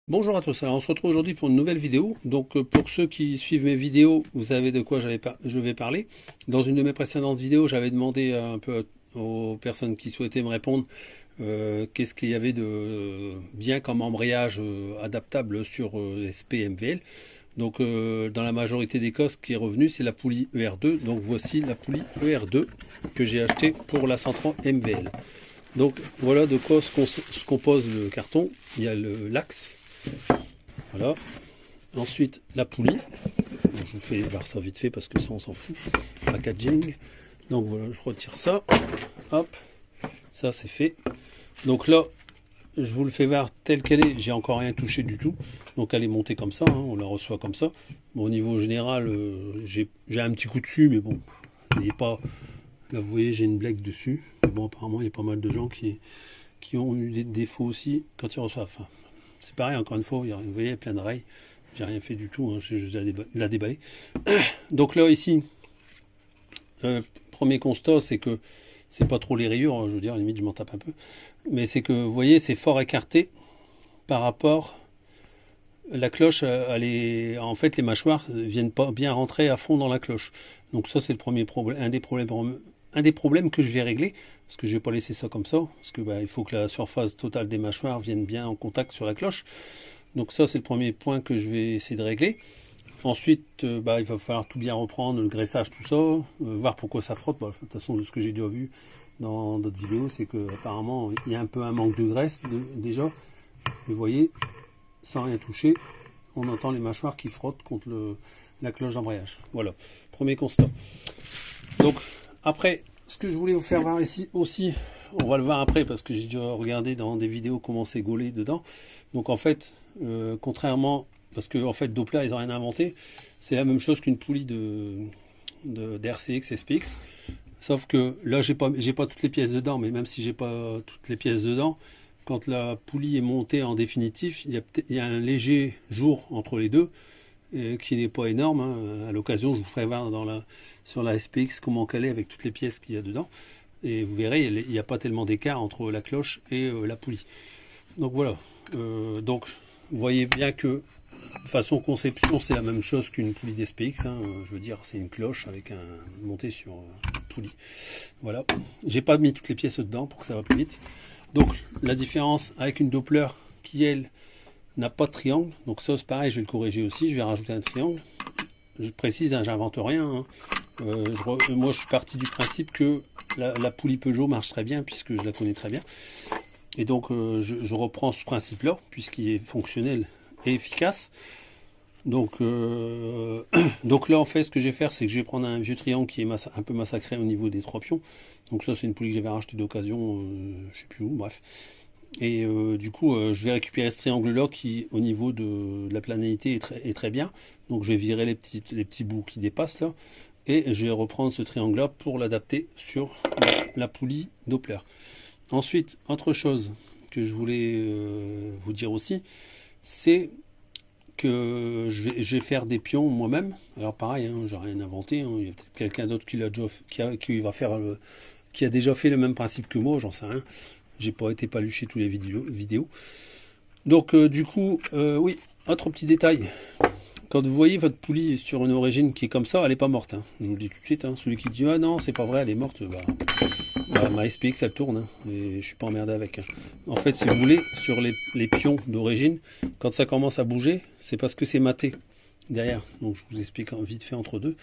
Bonjour à tous, alors on se retrouve aujourd'hui pour une nouvelle vidéo. Donc pour ceux qui suivent mes vidéos, vous savez de quoi je vais parler. Dans une de mes précédentes vidéos, j'avais demandé un peu aux personnes qui souhaitaient me répondre qu'est-ce qu'il y avait de bien comme embrayage adaptable sur SP-MVL. Donc dans la majorité des cas, ce qui est revenu, c'est la poulie ER2. Donc voici la poulie ER2 que j'ai achetée pour la 130 MVL. Donc voilà de quoi se compose le carton. Il y a l'axe. Voilà. Ensuite, la poulie. Je vous fais voir ça vite fait parce que ça, on s'en fout. Packaging. Donc voilà, je retire ça. Hop. Ça, c'est fait. Donc là, je vous le fais voir telle qu'elle est. J'ai encore rien touché du tout. Donc elle est montée comme ça. Hein, on la reçoit comme ça. Bon, au niveau général, j'ai un petit coup dessus, mais bon, il n'est pas. Là, vous voyez, j'ai une blague dessus. Mais bon, apparemment, il y a pas mal de gens qui ont eu des défauts aussi quand ils reçoivent. Enfin, c'est pareil, encore une fois, vous voyez, il y a plein de rails. J'ai rien fait du tout, hein, j'ai juste la déballé. Donc là, ici, premier constat, c'est que c'est pas trop les rayures, hein, je veux dire, limite, je m'en tape un peu. Mais c'est que, vous voyez, c'est fort écarté par rapport. La cloche, en fait, les mâchoires viennent pas bien rentrer à fond dans la cloche. Donc ça, c'est le premier problème, un des problèmes que je vais régler, parce que je vais pas laisser ça comme ça, parce que il faut que la surface totale des mâchoires vienne bien en contact sur la cloche. Donc ça, c'est le premier point que je vais essayer de régler. Ensuite, il va falloir tout bien reprendre, le graissage, tout ça, voir pourquoi ça frotte. De toute façon, de ce que j'ai déjà vu dans d'autres vidéos, c'est que apparemment il y a un peu un manque de graisse déjà. Et vous voyez, sans rien toucher, on entend les mâchoires qui frottent contre la cloche d'embrayage. Voilà, premier constat. Donc après, ce que je voulais vous faire voir ici aussi, on va le voir après parce que j'ai déjà regardé dans des vidéos comment c'est gaulé dedans. Donc en fait, contrairement, parce que en fait Doppler ils n'ont rien inventé, c'est la même chose qu'une poulie d'RCX SPX. Sauf que là j'ai pas toutes les pièces dedans, mais même si j'ai pas toutes les pièces dedans, quand la poulie est montée en définitif, il y a un léger jour entre les deux, qui n'est pas énorme. Hein. À l'occasion, je vous ferai voir sur la SPX comment qu'elle est avec toutes les pièces qu'il y a dedans. Et vous verrez, il n'y a pas tellement d'écart entre la cloche et la poulie. Donc voilà. Donc vous voyez bien que de façon conception, c'est la même chose qu'une poulie d'SPX. Hein. Je veux dire, c'est une cloche avec un monté sur poulie. Voilà. J'ai pas mis toutes les pièces dedans pour que ça va plus vite. Donc la différence avec une Doppler qui elle n'a pas de triangle, donc ça c'est pareil, je vais le corriger aussi, je vais rajouter un triangle. Je précise, hein, j'invente rien. Hein. Moi je suis parti du principe que la poulie Peugeot marche très bien puisque je la connais très bien. Et donc je reprends ce principe-là puisqu'il est fonctionnel et efficace. Donc, donc là en fait ce que je vais faire c'est que je vais prendre un vieux triangle qui est un peu massacré au niveau des trois pions. Donc ça c'est une poulie que j'avais rachetée d'occasion, je sais plus où, bref. Et du coup je vais récupérer ce triangle là qui au niveau de la planéité est très bien. Donc je vais virer les petits bouts qui dépassent là. Et je vais reprendre ce triangle là pour l'adapter sur la poulie Doppler. Ensuite, autre chose que je voulais vous dire aussi, c'est que je vais faire des pions moi-même. Alors pareil, hein, j'ai rien inventé. Hein. Il y a peut-être quelqu'un d'autre qui a déjà fait le même principe que moi, j'en sais rien. J'ai pas été paluché tous les vidéos. Donc du coup, oui, autre petit détail. Quand vous voyez votre poulie sur une origine qui est comme ça, elle n'est pas morte. Hein. Je vous le dis tout de suite. Hein. Celui qui dit ah non, c'est pas vrai, elle est morte, ma SPX elle tourne. Hein, et je suis pas emmerdé avec. Hein. En fait, si vous voulez, sur les pions d'origine, quand ça commence à bouger, c'est parce que c'est maté derrière. Donc je vous explique vite fait entre deux.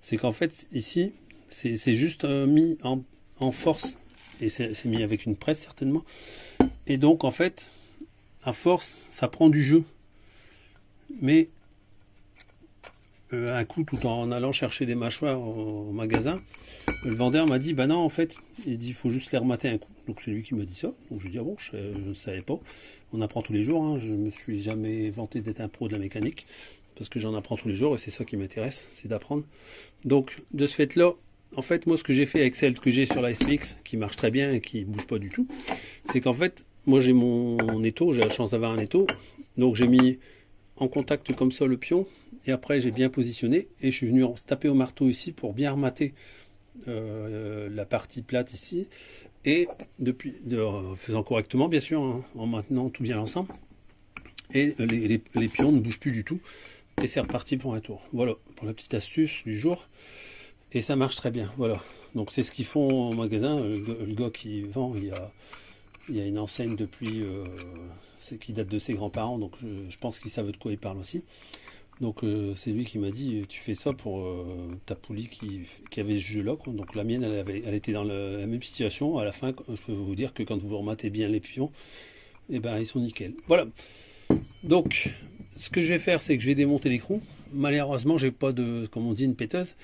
C'est qu'en fait, ici, c'est juste mis en force. Et c'est mis avec une presse certainement. Et donc en fait, à force, ça prend du jeu. Mais un coup, tout en allant chercher des mâchoires au magasin, le vendeur m'a dit, bah non, en fait, il dit, il faut juste les remater un coup. Donc c'est lui qui m'a dit ça. Donc je lui ai dit, ah bon, je ne savais pas. On apprend tous les jours. Hein. Je me suis jamais vanté d'être un pro de la mécanique parce que j'en apprends tous les jours et c'est ça qui m'intéresse, c'est d'apprendre. Donc de ce fait-là, en fait, moi, ce que j'ai fait avec celle que j'ai sur la SPX, qui marche très bien et qui bouge pas du tout, c'est qu'en fait, moi j'ai mon étau, j'ai la chance d'avoir un étau, donc j'ai mis en contact comme ça le pion et après j'ai bien positionné et je suis venu taper au marteau ici pour bien remater la partie plate ici et faisant correctement bien sûr, hein, en maintenant tout bien l'ensemble. et les pions ne bougent plus du tout. Et c'est reparti pour un tour. Voilà, pour la petite astuce du jour. Et ça marche très bien, voilà. Donc c'est ce qu'ils font en magasin. Le gars qui vend, il y a une enseigne depuis, qui date de ses grands-parents, donc je pense qu'il savait de quoi il parle aussi. Donc c'est lui qui m'a dit, tu fais ça pour ta poulie qui avait ce jeu-là. Donc la mienne, elle était dans la même situation. À la fin, je peux vous dire que quand vous rematez bien les pions, eh ben, ils sont nickel. Voilà. Donc, ce que je vais faire, c'est que je vais démonter l'écrou. Malheureusement, j'ai pas de, comme on dit, une péteuse.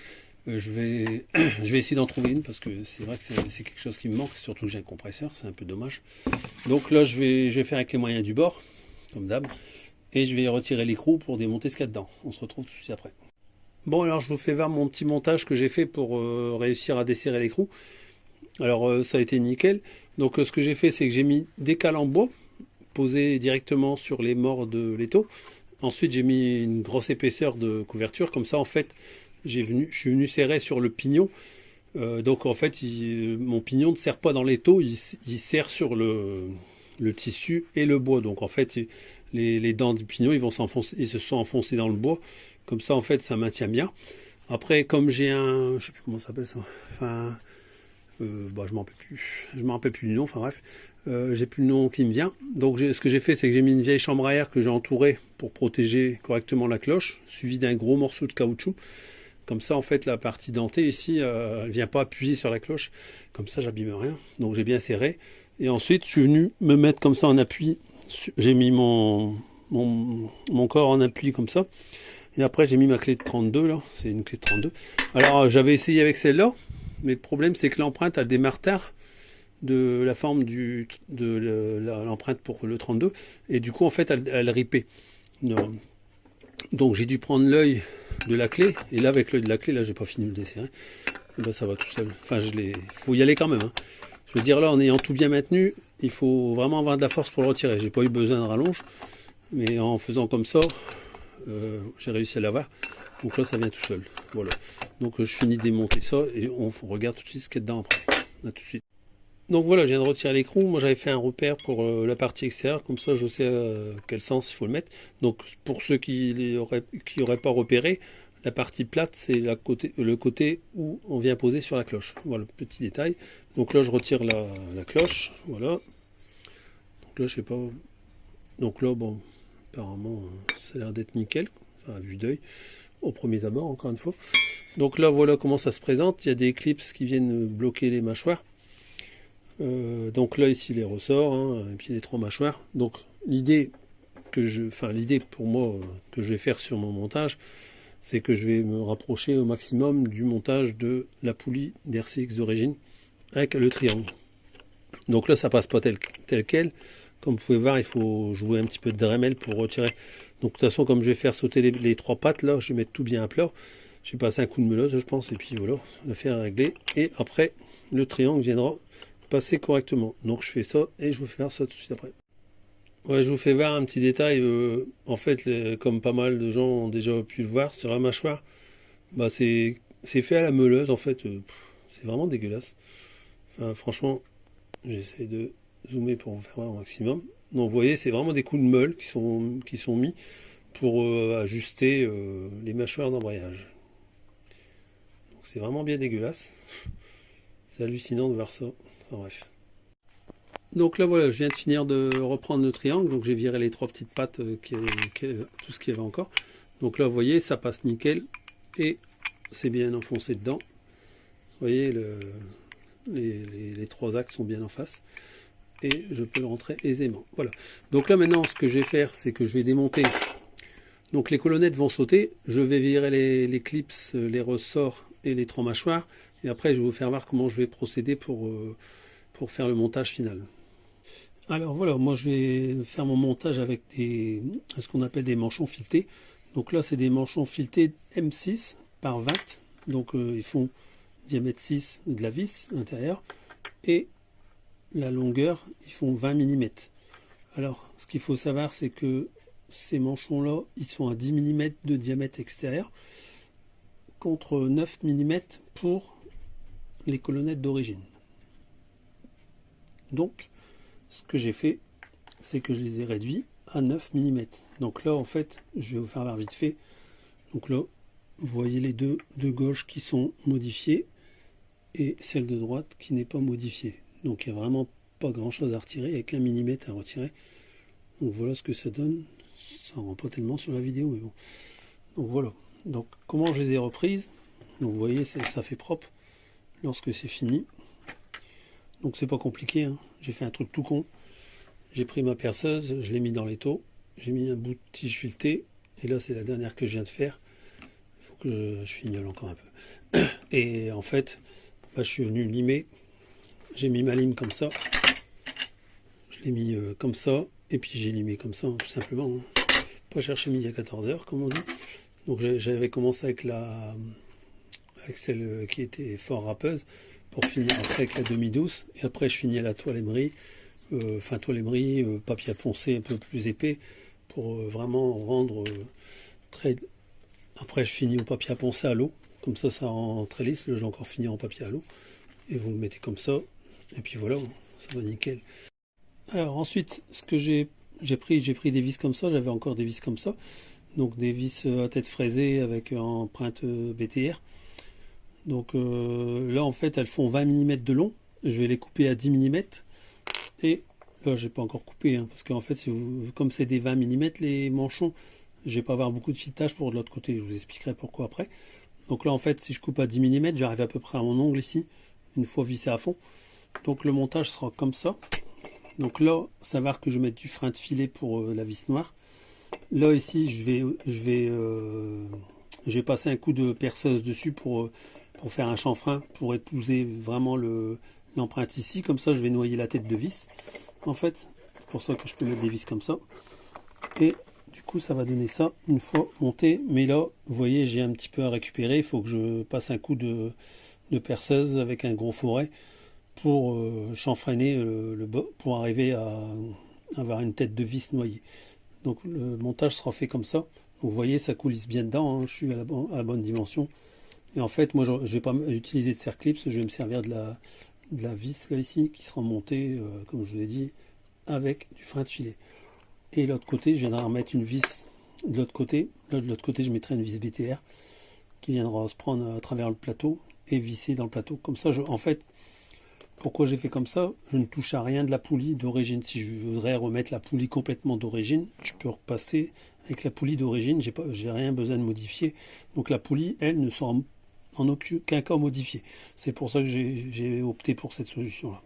Je vais essayer d'en trouver une parce que c'est vrai que c'est quelque chose qui me manque, surtout que j'ai un compresseur, c'est un peu dommage. Donc là, je vais faire avec les moyens du bord, comme d'hab. Et je vais retirer l'écrou pour démonter ce qu'il y a dedans. On se retrouve tout de suite après. Bon, alors je vous fais voir mon petit montage que j'ai fait pour réussir à desserrer l'écrou. Alors ça a été nickel. Donc ce que j'ai fait, c'est que j'ai mis des cales en bois posées directement sur les morts de l'étau. Ensuite, j'ai mis une grosse épaisseur de couverture. Comme ça, en fait, je suis venu serrer sur le pignon. Donc en fait, mon pignon ne serre pas dans l'étau, il serre sur le tissu et le bois. Donc en fait, les dents du pignon, ils se sont enfoncés dans le bois. Comme ça, en fait, ça maintient bien. Après, comme j'ai un, je sais plus comment ça s'appelle ça. Enfin, bah, je m'en rappelle plus du nom. Enfin bref, j'ai plus le nom qui me vient. Donc ce que j'ai fait, c'est que j'ai mis une vieille chambre à air que j'ai entourée pour protéger correctement la cloche, suivi d'un gros morceau de caoutchouc. Comme ça, en fait, la partie dentée ici, elle vient pas appuyer sur la cloche. Comme ça, j'abîme rien. Donc j'ai bien serré. Et ensuite, je suis venu me mettre comme ça en appui. J'ai mis mon corps en appui comme ça. Et après, j'ai mis ma clé de 32 là. C'est une clé de 32. Alors, j'avais essayé avec celle-là. Mais le problème, c'est que l'empreinte a des martères de la forme de l'empreinte pour le 32. Et du coup, en fait, elle ripait. Donc, j'ai dû prendre l'œil de la clé. Et là, avec l'œil de la clé, là, j'ai pas fini de le desserrer. Et là, ça va tout seul. Enfin, faut y aller quand même. Hein. Je veux dire, là, en ayant tout bien maintenu, il faut vraiment avoir de la force pour le retirer. J'ai pas eu besoin de rallonge. Mais en faisant comme ça, j'ai réussi à l'avoir. Donc là, ça vient tout seul. Voilà. Donc je finis de démonter ça et on regarde tout de suite ce qu'il y a dedans après. À tout de suite. Donc voilà, je viens de retirer l'écrou. Moi, j'avais fait un repère pour la partie extérieure. Comme ça, je sais quel sens il faut le mettre. Donc pour ceux qui auraient pas repéré, la partie plate, c'est le côté où on vient poser sur la cloche. Voilà, petit détail. Donc là, je retire la cloche. Voilà. Donc là, je sais pas. Donc là, bon, apparemment, ça a l'air d'être nickel. Enfin, à vue d'œil. Au premier abord, encore une fois. Donc là, voilà comment ça se présente. Il y a des clips qui viennent bloquer les mâchoires. Donc là, ici, les ressorts, hein, et puis les 3 mâchoires. Donc l'idée pour moi que je vais faire sur mon montage, c'est que je vais me rapprocher au maximum du montage de la poulie d'RCX d'origine avec le triangle. Donc là, ça passe pas tel quel. Comme vous pouvez voir, il faut jouer un petit peu de Dremel pour retirer. Donc de toute façon, comme je vais faire sauter les 3 pattes, là, je vais mettre tout bien à plat. J'ai passé un coup de meuleuse, je pense, et puis voilà, l'affaire est réglée. Et après, le triangle viendra passer correctement. Donc je fais ça et je vous fais faire ça tout de suite après. Ouais, je vous fais voir un petit détail. En fait, comme pas mal de gens ont déjà pu le voir sur la mâchoire, bah c'est fait à la meuleuse. En fait, c'est vraiment dégueulasse. Enfin, franchement, j'essaie de zoomer pour vous faire voir au maximum. Donc vous voyez, c'est vraiment des coups de meule qui sont mis pour ajuster les mâchoires d'embrayage. Donc c'est vraiment bien dégueulasse. C'est hallucinant de voir ça. Enfin bref. Donc là voilà, je viens de finir de reprendre le triangle. Donc j'ai viré les 3 petites pattes, tout ce qu'il y avait encore. Donc là vous voyez, ça passe nickel. Et c'est bien enfoncé dedans. Vous voyez, les 3 axes sont bien en face. Et je peux le rentrer aisément. Voilà. Donc là maintenant, ce que je vais faire, c'est que je vais démonter. Donc les colonnettes vont sauter. Je vais virer les clips, les ressorts et les 3 mâchoires. Et après, je vais vous faire voir comment je vais procéder pour faire le montage final. Alors voilà, moi je vais faire mon montage avec ce qu'on appelle des manchons filetés. Donc là, c'est des manchons filetés M6 par 20. Donc ils font diamètre 6 de la vis intérieure. Et la longueur, ils font 20 mm. Alors, ce qu'il faut savoir, c'est que ces manchons-là, ils sont à 10 mm de diamètre extérieur, contre 9 mm pour les colonnettes d'origine. Donc, ce que j'ai fait, c'est que je les ai réduits à 9 mm. Donc là en fait je vais vous faire voir vite fait. Donc là vous voyez les deux de gauche qui sont modifiées et celle de droite qui n'est pas modifiée. Donc il n'y a vraiment pas grand chose à retirer, il n'y a qu'un millimètre à retirer. Donc voilà ce que ça donne. Ça ne rend pas tellement sur la vidéo, mais bon. Donc voilà. Donc comment je les ai reprises. Donc vous voyez, ça fait propre lorsque c'est fini. Donc c'est pas compliqué, hein. J'ai fait un truc tout con. J'ai pris ma perceuse, je l'ai mis dans l'étau, j'ai mis un bout de tige filetée, et là c'est la dernière que je viens de faire. Il faut que je fignole encore un peu. Et en fait, bah, je suis venu limer. J'ai mis ma lime comme ça. Je l'ai mis comme ça, et puis j'ai limé comme ça, hein, tout simplement. Hein. Pas chercher midi à 14h, comme on dit. Donc j'avais commencé avec celle qui était fort râpeuse, pour finir après avec la demi-douce, et après je finis à la toile émerie, papier à poncer un peu plus épais, pour vraiment rendre très... Après je finis au papier à poncer à l'eau, comme ça rend très lisse, là j'ai encore fini en papier à l'eau, et vous le mettez comme ça, et puis voilà, ça va nickel. Alors ensuite, ce que j'ai pris des vis comme ça, j'avais encore des vis comme ça, donc des vis à tête fraisée avec empreinte BTR. Donc là en fait elles font 20 mm de long, je vais les couper à 10 mm, et là j'ai pas encore coupé, hein, parce qu'en fait comme c'est des 20 mm les manchons, je vais pas avoir beaucoup de filetage pour de l'autre côté, je vous expliquerai pourquoi après. Donc là en fait si je coupe à 10 mm, j'arrive à peu près à mon ongle ici, une fois vissé à fond. Donc le montage sera comme ça. Donc là, savoir que je vais mettre du frein de filet pour la vis noire. Là ici, je vais passer un coup de perceuse dessus pour faire un chanfrein, pour épouser vraiment l'empreinte ici. Comme ça, je vais noyer la tête de vis. En fait, c'est pour ça que je peux mettre des vis comme ça. Et du coup, ça va donner ça une fois monté. Mais là, vous voyez, j'ai un petit peu à récupérer. Il faut que je passe un coup de perceuse avec un gros fourret pour chanfreiner pour arriver à avoir une tête de vis noyée. Donc le montage sera fait comme ça. Donc, vous voyez, ça coulisse bien dedans, hein, je suis à la bonne dimension. Et en fait, moi je ne vais pas utiliser de serre clips, je vais me servir de la vis là ici, qui sera montée, comme je vous l'ai dit, avec du frein de filet. Et l'autre côté, je viendrai remettre une vis de l'autre côté. Là, de l'autre côté, je mettrai une vis BTR qui viendra se prendre à travers le plateau et visser dans le plateau. Comme ça, en fait, pourquoi j'ai fait comme ça? Je ne touche à rien de la poulie d'origine. Si je voudrais remettre la poulie complètement d'origine, je peux repasser avec la poulie d'origine. J'ai rien besoin de modifier. Donc la poulie, elle, ne sera en aucun cas modifiée. C'est pour ça que j'ai opté pour cette solution-là.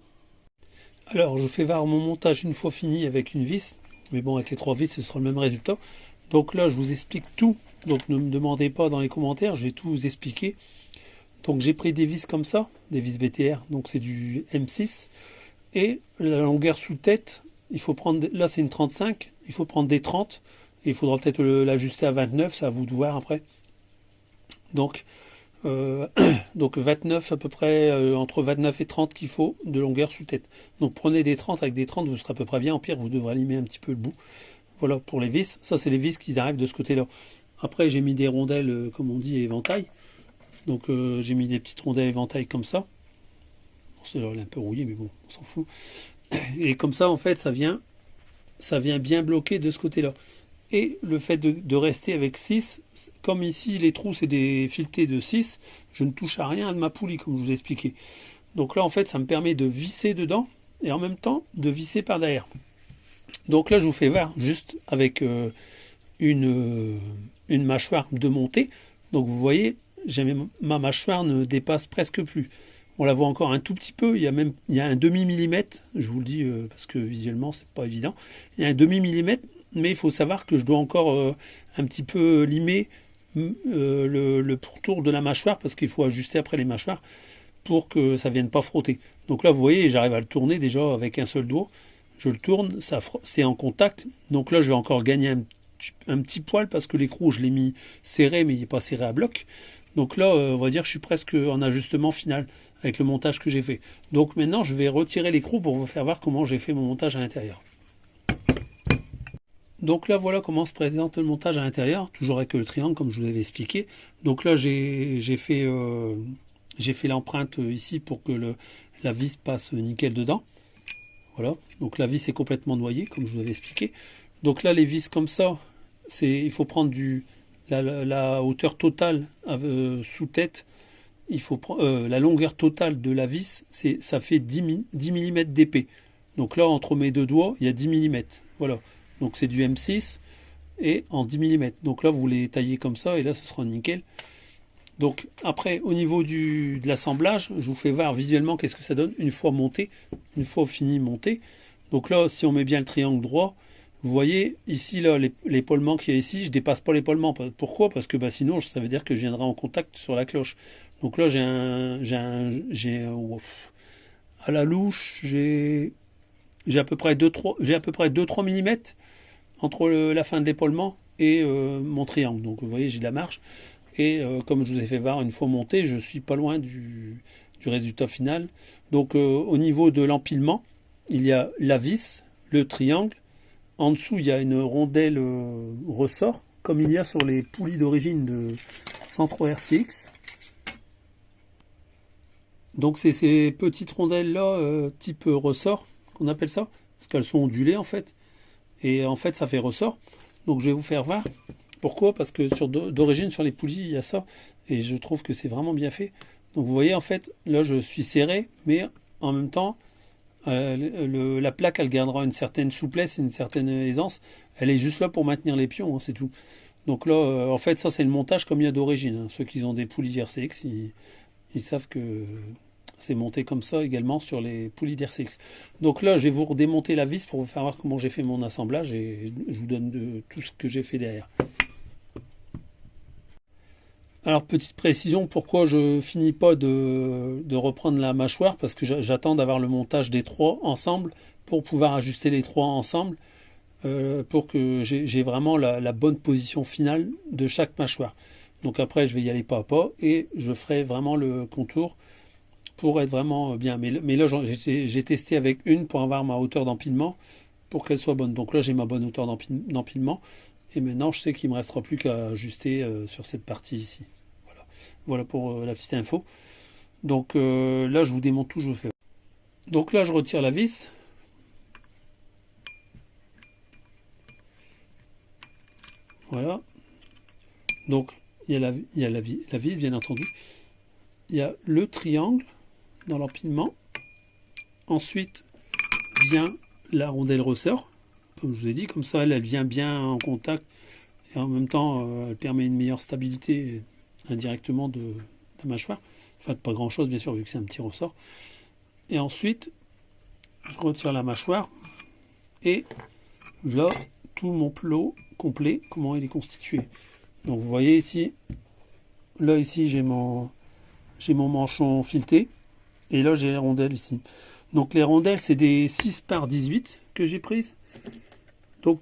Alors, je fais voir mon montage une fois fini avec une vis. Mais bon, avec les 3 vis, ce sera le même résultat. Donc là, je vous explique tout. Donc ne me demandez pas dans les commentaires, je vais tout vous expliquer. Donc j'ai pris des vis comme ça, des vis BTR, donc c'est du M6. Et la longueur sous tête, il faut prendre, là c'est une 35, il faut prendre des 30. Et il faudra peut-être l'ajuster à 29, c'est à vous de voir après. Donc, donc 29 à peu près, entre 29 et 30 qu'il faut de longueur sous tête. Donc prenez des 30, avec des 30 vous serez à peu près bien, au pire vous devrez limer un petit peu le bout. Voilà pour les vis, ça c'est les vis qui arrivent de ce côté-là. Après j'ai mis des rondelles, comme on dit, éventail. Donc j'ai mis des petites rondelles éventail comme ça. Bon, celle-là elle est un peu rouillée mais bon, on s'en fout. Et comme ça en fait ça vient bien bloquer de ce côté-là. Et le fait de rester avec 6, comme ici les trous c'est des filetés de 6, je ne touche à rien de ma poulie comme je vous ai expliqué. Donc là en fait ça me permet de visser dedans et en même temps de visser par derrière. Donc là je vous fais voir juste avec une mâchoire de montée. Donc vous voyez, ma mâchoire ne dépasse presque plus. On la voit encore un tout petit peu, il y a un demi-millimètre, je vous le dis parce que visuellement c'est pas évident. Il y a un demi-millimètre, mais il faut savoir que je dois encore un petit peu limer le pourtour de la mâchoire parce qu'il faut ajuster après les mâchoires pour que ça vienne pas frotter. Donc là vous voyez, j'arrive à le tourner déjà avec un seul doigt. Je le tourne, c'est en contact. Donc là je vais encore gagner un petit poil parce que l'écrou je l'ai mis serré mais il n'est pas serré à bloc. Donc là on va dire que je suis presque en ajustement final avec le montage que j'ai fait. Donc maintenant je vais retirer l'écrou pour vous faire voir comment j'ai fait mon montage à l'intérieur. Donc là voilà comment se présente le montage à l'intérieur, toujours avec le triangle comme je vous avais expliqué. Donc là j'ai fait l'empreinte ici pour que la vis passe nickel dedans. Voilà, donc la vis est complètement noyée comme je vous avais expliqué. Donc là, les vis comme ça, il faut prendre la hauteur totale sous tête. Il faut la longueur totale de la vis, ça fait 10 mm d'épais. Donc là, entre mes deux doigts, il y a 10 mm. Voilà. Donc c'est du M6 et en 10 mm. Donc là, vous les taillez comme ça et là, ce sera nickel. Donc après, au niveau de l'assemblage, je vous fais voir visuellement qu'est-ce que ça donne une fois monté, une fois fini monté. Donc là, si on met bien le triangle droit, vous voyez ici là l'épaulement qu'il y a ici, je dépasse pas l'épaulement. Pourquoi? Parce que sinon, ça veut dire que je viendrai en contact sur la cloche. Donc là, à la louche, j'ai à peu près 2-3 mm entre la fin de l'épaulement et mon triangle. Donc vous voyez, j'ai de la marge. Et comme je vous ai fait voir une fois monté, je suis pas loin du résultat final. Donc au niveau de l'empilement, il y a la vis, le triangle. En dessous, il y a une rondelle ressort, comme il y a sur les poulies d'origine de 103 RCX. Donc c'est ces petites rondelles là, type ressort, qu'on appelle ça, parce qu'elles sont ondulées en fait. Et en fait, ça fait ressort. Donc je vais vous faire voir. Pourquoi? Parce que d'origine, sur les poulies, il y a ça. Et je trouve que c'est vraiment bien fait. Donc vous voyez, en fait, là, je suis serré, mais en même temps, la plaque, elle gardera une certaine souplesse, une certaine aisance. Elle est juste là pour maintenir les pions, hein, c'est tout. Donc là, en fait, ça, c'est le montage comme il y a d'origine. Hein. Ceux qui ont des poulies RCX, ils savent que c'est monté comme ça également sur les poulies d'RCX. Donc là, je vais vous redémonter la vis pour vous faire voir comment j'ai fait mon assemblage et je vous donne tout ce que j'ai fait derrière. Alors, petite précision, pourquoi je finis pas de reprendre la mâchoire, parce que j'attends d'avoir le montage des trois ensemble pour pouvoir ajuster les trois ensemble pour que j'ai vraiment la bonne position finale de chaque mâchoire. Donc après, je vais y aller pas à pas et je ferai vraiment le contour pour être vraiment bien. Mais là, j'ai testé avec une pour avoir ma hauteur d'empilement pour qu'elle soit bonne. Donc là, j'ai ma bonne hauteur d'empilement. Et maintenant, je sais qu'il ne me restera plus qu'à ajuster sur cette partie ici. Voilà pour la petite info. Donc là, je vous démonte tout, je vous fais. Donc là, je retire la vis. Voilà. Donc, il y a la vis, bien entendu. Il y a le triangle dans l'empilement. Ensuite, vient la rondelle ressort. Comme je vous ai dit, comme ça, elle vient bien en contact. Et en même temps, elle permet une meilleure stabilité indirectement de la mâchoire. Enfin, pas grand chose, bien sûr, vu que c'est un petit ressort. Et ensuite, je retire la mâchoire. Et voilà tout mon plot complet, comment il est constitué. Donc, vous voyez ici, là, ici, j'ai mon manchon fileté. Et là, j'ai les rondelles ici. Donc, les rondelles, c'est des 6 par 18 que j'ai prises. Donc,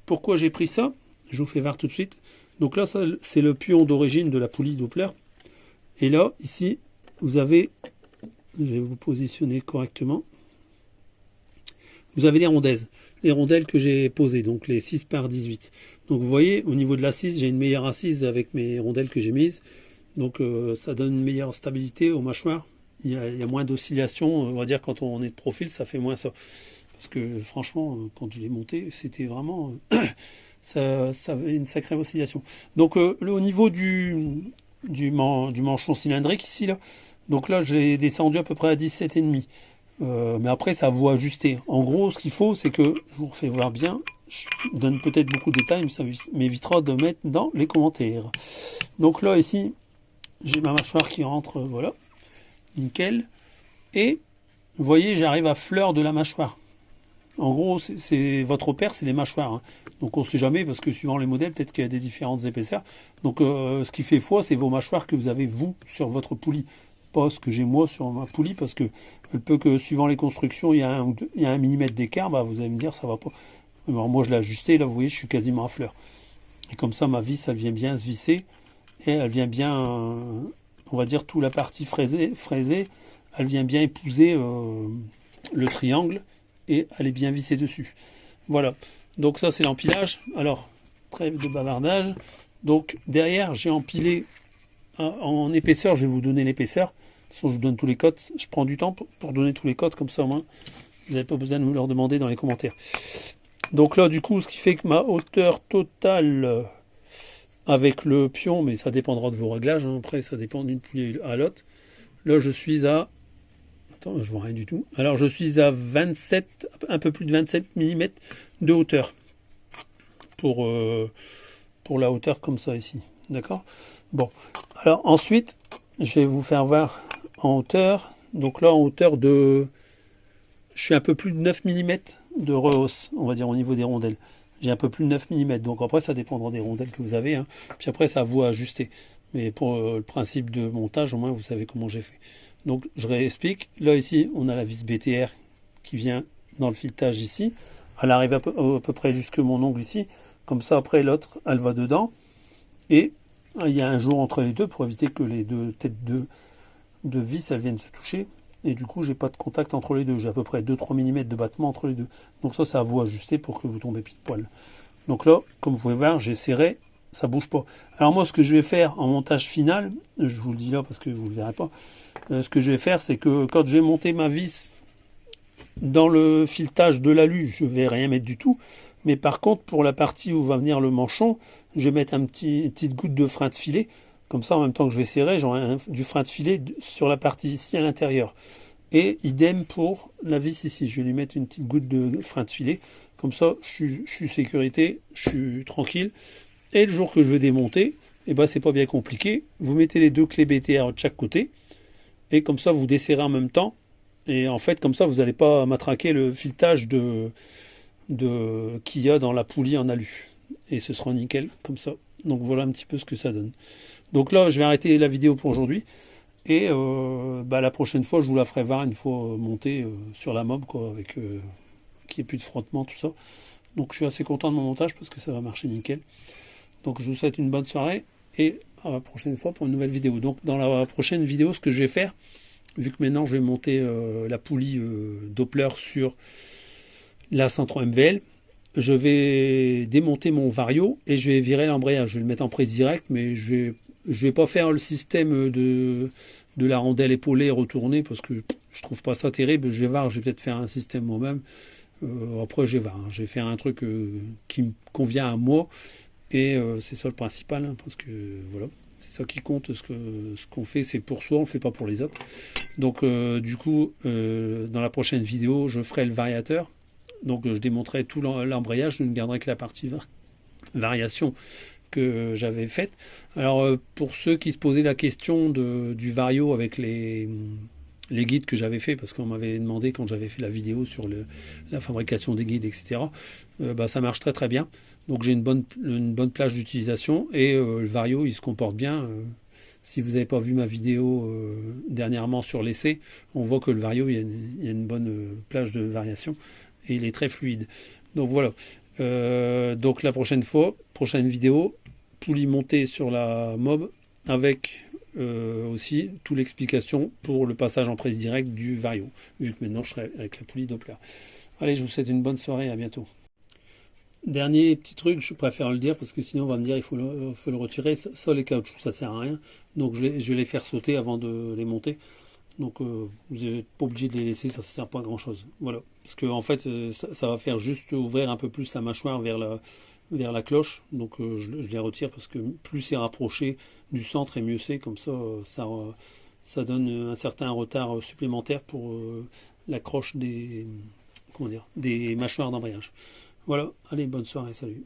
pourquoi j'ai pris ça? Je vous fais voir tout de suite. Donc là, c'est le pion d'origine de la poulie Doppler. Et là, ici, vous avez, je vais vous positionner correctement, vous avez les rondelles que j'ai posées, donc les 6 par 18. Donc vous voyez, au niveau de l'assise, j'ai une meilleure assise avec mes rondelles que j'ai mises. Donc ça donne une meilleure stabilité aux mâchoires. Il y a moins d'oscillations, on va dire quand on est de profil, ça fait moins ça. Parce que franchement, quand je l'ai monté, c'était vraiment... ça avait une sacrée oscillation. Donc au niveau du manchon cylindrique ici, là, donc là j'ai descendu à peu près à 17,5. Mais après, ça à vous ajuster. En gros, ce qu'il faut, c'est que, je vous refais voir bien, je donne peut-être beaucoup de détails, mais ça m'évitera de mettre dans les commentaires. Donc là, ici, j'ai ma mâchoire qui rentre, voilà, nickel. Et, vous voyez, j'arrive à fleur de la mâchoire. En gros, c'est votre repère, c'est les mâchoires. Hein. Donc on ne sait jamais, parce que suivant les modèles, peut-être qu'il y a des différentes épaisseurs. Donc ce qui fait foi, c'est vos mâchoires que vous avez, vous, sur votre poulie. Pas ce que j'ai moi sur ma poulie, parce que il peut que suivant les constructions, il y a 1 millimètre d'écart, bah, vous allez me dire ça va pas. Alors moi je l'ai ajusté, là vous voyez je suis quasiment à fleur. Et comme ça ma vis elle vient bien se visser, et elle vient bien, on va dire toute la partie fraisée, elle vient bien épouser le triangle, et elle est bien vissée dessus. Voilà, donc ça c'est l'empilage. Alors, trêve de bavardage. Donc derrière j'ai empilé en épaisseur, je vais vous donner l'épaisseur. De toute façon, je vous donne tous les codes. Je prends du temps pour donner tous les codes, comme ça au moins, vous n'avez pas besoin de me leur demander dans les commentaires. Donc là, du coup, ce qui fait que ma hauteur totale avec le pion, mais ça dépendra de vos réglages, hein, après ça dépend d'une poulie à l'autre. Là, je suis à... Attends, je vois rien du tout. Alors, je suis à 27, un peu plus de 27 mm de hauteur pour la hauteur comme ça ici. D'accord? Bon, alors ensuite, je vais vous faire voir en hauteur. Donc là, en hauteur de... Je suis un peu plus de 9 mm de rehausse, on va dire, au niveau des rondelles. J'ai un peu plus de 9 mm. Donc après, ça dépendra des rondelles que vous avez, hein. Puis après, ça à vous à ajuster. Mais pour le principe de montage, au moins, vous savez comment j'ai fait. Donc, je réexplique. Là, ici, on a la vis BTR qui vient dans le filetage ici. Elle arrive à peu près jusque mon ongle ici. Comme ça, après, l'autre, elle va dedans. Et il y a un jour entre les deux pour éviter que les deux têtes de vis, elles viennent se toucher. Et du coup, j'ai pas de contact entre les deux. J'ai à peu près 2-3 mm de battement entre les deux. Donc ça, c'est à vous ajuster pour que vous tombez pile poil. Donc là, comme vous pouvez voir, j'ai serré, ça bouge pas. Alors moi, ce que je vais faire en montage final, je vous le dis là parce que vous le verrez pas, ce que je vais faire, c'est que quand je vais monter ma vis dans le filetage de l'alu, je vais rien mettre du tout. Mais par contre, pour la partie où va venir le manchon, je vais mettre une petite goutte de frein de filet. Comme ça, en même temps que je vais serrer, j'aurai du frein de filet sur la partie ici à l'intérieur. Et idem pour la vis ici. Je vais lui mettre une petite goutte de frein de filet. Comme ça, je suis sécurité, je suis tranquille. Et le jour que je vais démonter, eh ben, c'est pas bien compliqué. Vous mettez les deux clés BTR de chaque côté. Et comme ça, vous desserrez en même temps. Et en fait, comme ça, vous n'allez pas matraquer le filetage qu'il y a dans la poulie en alu. Et ce sera nickel, comme ça. Donc voilà un petit peu ce que ça donne. Donc là, je vais arrêter la vidéo pour aujourd'hui. Et la prochaine fois, je vous la ferai voir une fois montée sur la mob, quoi, avec qu'il n'y ait plus de frottement, tout ça. Donc je suis assez content de mon montage parce que ça va marcher nickel. Donc je vous souhaite une bonne soirée et à la prochaine fois pour une nouvelle vidéo. Donc dans la prochaine vidéo, ce que je vais faire, vu que maintenant je vais monter la poulie Doppler sur la 103 MVL, je vais démonter mon Vario et je vais virer l'embrayage. Je vais le mettre en prise directe, mais je vais pas faire le système de la rondelle épaulée retournée parce que je trouve pas ça terrible. Je vais voir, je vais peut-être faire un système moi-même. Après, je vais voir. Je vais faire un truc qui me convient à moi et c'est ça le principal, hein, parce que voilà, c'est ça qui compte. Ce qu'on fait, c'est pour soi, on le fait pas pour les autres. Donc, du coup, dans la prochaine vidéo, je ferai le variateur. Donc, je démonterai tout l'embrayage. Je ne garderai que la partie variation que j'avais faite. Alors, pour ceux qui se posaient la question du Vario avec les guides que j'avais fait, parce qu'on m'avait demandé quand j'avais fait la vidéo sur la fabrication des guides, etc. Ça marche très très bien. Donc j'ai une bonne plage d'utilisation et le Vario il se comporte bien. Si vous n'avez pas vu ma vidéo dernièrement sur l'essai, on voit que le Vario il y a une bonne plage de variation et il est très fluide. Donc voilà. Donc la prochaine vidéo, poulie montée sur la mob avec aussi toute l'explication pour le passage en prise directe du Vario, vu que maintenant je serai avec la poulie Doppler. Allez, je vous souhaite une bonne soirée, à bientôt. Dernier petit truc, je préfère le dire parce que sinon on va me dire il faut le retirer. Ça, les caoutchoucs, ça sert à rien. Donc je vais les faire sauter avant de les monter. Donc vous n'êtes pas obligé de les laisser, ça ne sert pas à grand chose. Voilà. Parce que en fait, ça va faire juste ouvrir un peu plus la mâchoire vers la cloche. Donc je les retire parce que plus c'est rapproché du centre et mieux c'est. Comme ça, ça donne un certain retard supplémentaire pour l'accroche des mâchoires d'embrayage. Voilà, allez, bonne soirée, salut.